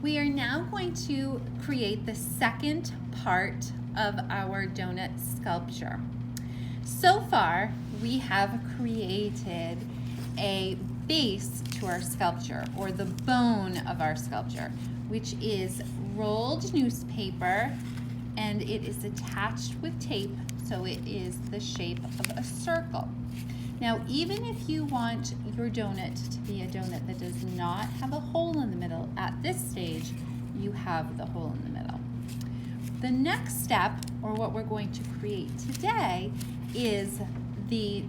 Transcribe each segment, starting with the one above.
We are now going to create the second part of our donut sculpture. So far, we have created a base to our sculpture, or the bone of our sculpture, which is rolled newspaper, and it is attached with tape, so it is the shape of a circle. Now, even if you want your donut to be a donut that does not have a hole in the middle, at this stage, you have the hole in the middle. The next step, or what we're going to create today, is the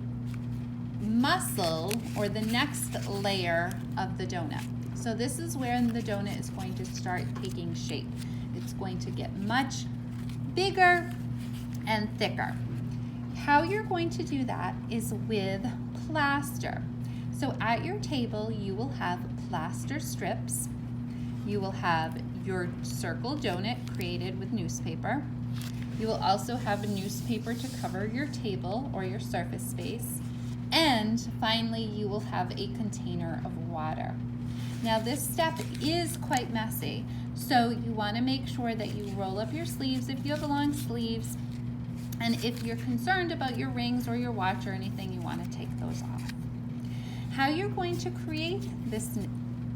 muscle, or the next layer of the donut. So this is where the donut is going to start taking shape. It's going to get much bigger and thicker. How you're going to do that is with plaster. So at your table, you will have plaster strips. You will have your circle donut created with newspaper. You will also have a newspaper to cover your table or your surface space. And finally, you will have a container of water. Now this step is quite messy, so you want to make sure that you roll up your sleeves if you have long sleeves. And if you're concerned about your rings or your watch or anything, you want to take those off. How you're going to create this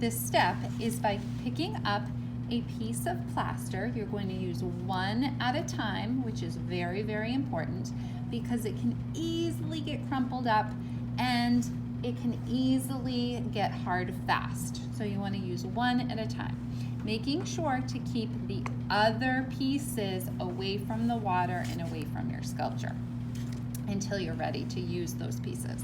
step is by picking up a piece of plaster. You're going to use one at a time, which is very, very important because it can easily get crumpled up and it can easily get hard fast. So you want to use one at a time, making sure to keep the other pieces away from the water and away from your sculpture until you're ready to use those pieces.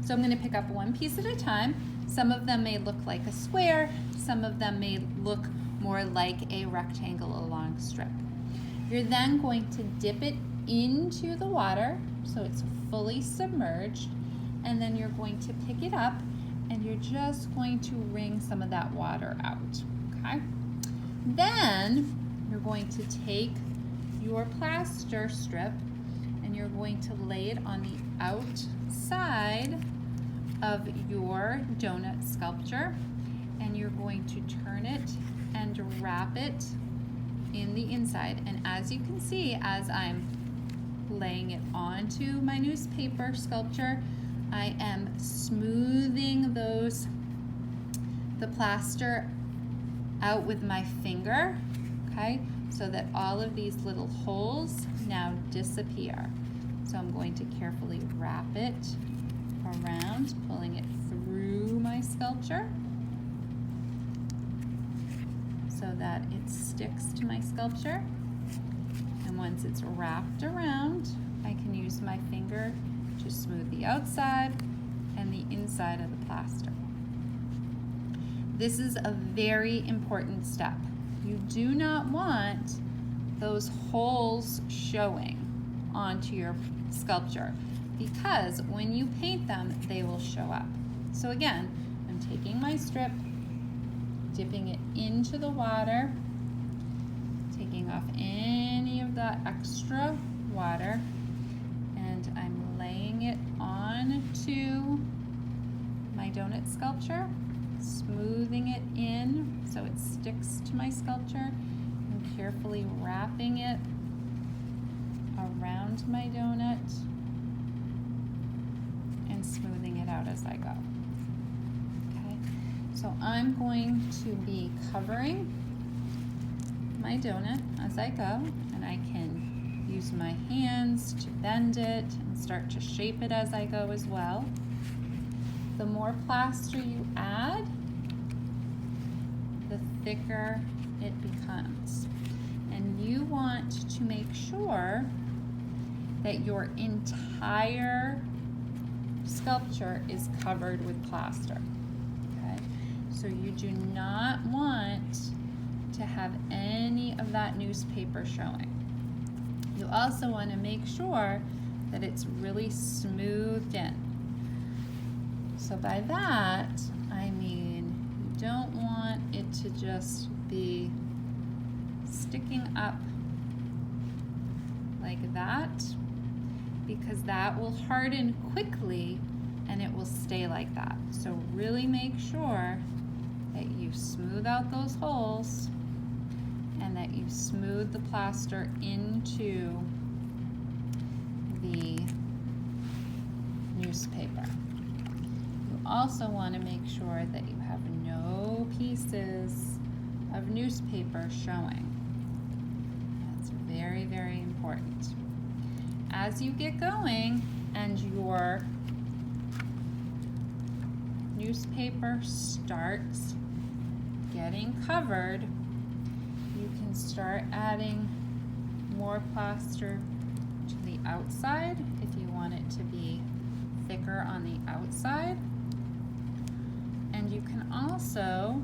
So I'm going to pick up one piece at a time. Some of them may look like a square, some of them may look more like a rectangle along strip. You're then going to dip it into the water so it's fully submerged, and then you're going to pick it up and you're just going to wring some of that water out, okay? Then you're going to take your plaster strip and you're going to lay it on the outside of your donut sculpture, and you're going to turn it and wrap it in the inside. And as you can see, as I'm laying it onto my newspaper sculpture, I am smoothing the plaster out with my finger, okay, so that all of these little holes now disappear. So I'm going to carefully wrap it around, pulling it through my sculpture so that it sticks to my sculpture. And once it's wrapped around, I can use my finger to smooth the outside and the inside of the plaster. This is a very important step. You do not want those holes showing onto your sculpture because when you paint them, they will show up. So again, I'm taking my strip, dipping it into the water, taking off any of that extra water, and I'm laying it onto my donut sculpture, smoothing it in so it sticks to my sculpture, and carefully wrapping it around my donut and smoothing it out as I go. Okay, so I'm going to be covering my donut as I go, and I can use my hands to bend it and start to shape it as I go as well. The more plaster you add, the thicker it becomes. And you want to make sure that your entire sculpture is covered with plaster. Okay? So you do not want to have any of that newspaper showing. You also want to make sure that it's really smoothed in. So by that, I mean you don't want it to just be sticking up like that, because that will harden quickly and it will stay like that. So really make sure that you smooth out those holes and that you smooth the plaster into the newspaper. You also want to make sure that you have no pieces of newspaper showing. That's very, very important. As you get going and your newspaper starts getting covered, you can start adding more plaster to the outside if you want it to be thicker on the outside. And you can also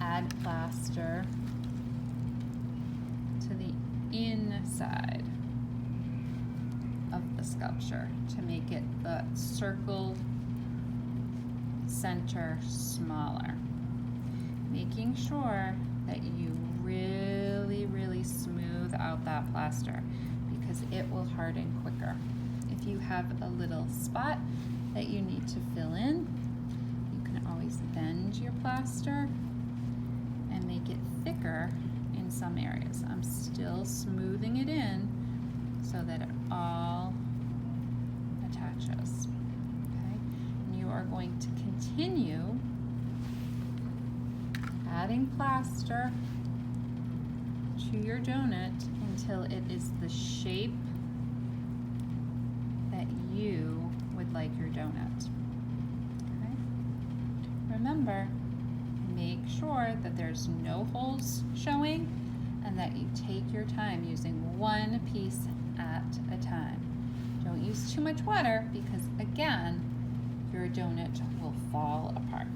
add plaster to the inside of the sculpture to make it the circle center smaller. Making sure that you really, really smooth out that plaster because it will harden quicker. If you have a little spot that you need to fill in, you can always bend your plaster and make it thicker in some areas. I'm still smoothing it in so that it all attaches. Okay? And you are going to continue adding plaster to your donut until it is the shape that you would like your donut. Okay? Remember, make sure that there's no holes showing and that you take your time using one piece at a time. Don't use too much water because, again, your donut will fall apart.